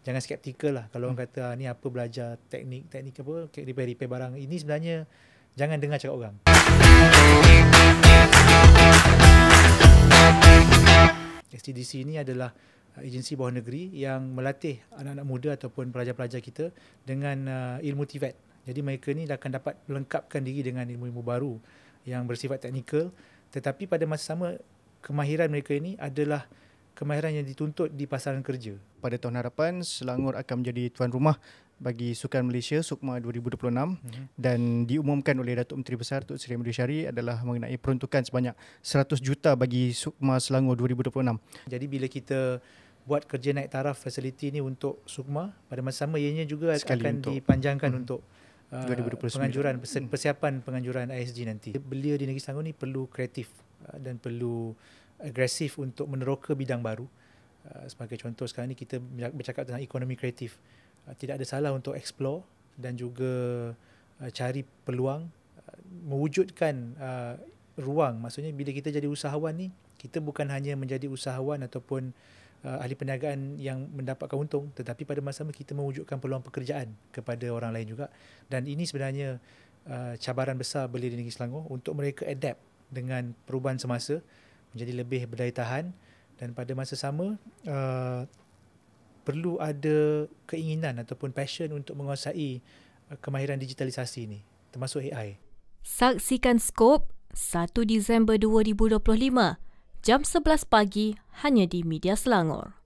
jangan skeptikal lah kalau orang kata ni apa belajar teknik apa repair barang. Ini sebenarnya jangan dengar cakap orang. STDC ini adalah agensi bawah negeri yang melatih anak-anak muda ataupun pelajar-pelajar kita dengan ilmu TVET. Jadi mereka ni akan dapat melengkapkan diri dengan ilmu-ilmu baru yang bersifat teknikal, tetapi pada masa sama kemahiran mereka ini adalah kemahiran yang dituntut di pasaran kerja. Pada tahun harapan, Selangor akan menjadi tuan rumah bagi Sukan Malaysia SUKMA 2026 dan diumumkan oleh Datuk Menteri Besar Tun Sri Mahmudin Syari adalah mengenai peruntukan sebanyak 100 juta bagi SUKMA Selangor 2026. Jadi bila kita buat kerja naik taraf fasiliti ni untuk SUKMA, pada masa sama ianya juga akan dipanjangkan untuk 2029. penganjuran persiapan penganjuran ISG nanti. Belia di negeri Selangor ni perlu kreatif dan perlu agresif untuk meneroka bidang baru. Sebagai contoh sekarang ni kita bercakap tentang ekonomi kreatif. Tidak ada salah untuk explore dan juga cari peluang, mewujudkan ruang. Maksudnya bila kita jadi usahawan ni, kita bukan hanya menjadi usahawan ataupun ahli perniagaan yang mendapatkan untung, tetapi pada masa sama kita mewujudkan peluang pekerjaan kepada orang lain juga. Dan ini sebenarnya cabaran besar belia di negeri Selangor untuk mereka adapt dengan perubahan semasa, menjadi lebih berdaya tahan, dan pada masa sama perlu ada keinginan ataupun passion untuk menguasai kemahiran digitalisasi ini, termasuk AI. Saksikan Skop 1 Disember 2025 jam 11 pagi hanya di Media Selangor.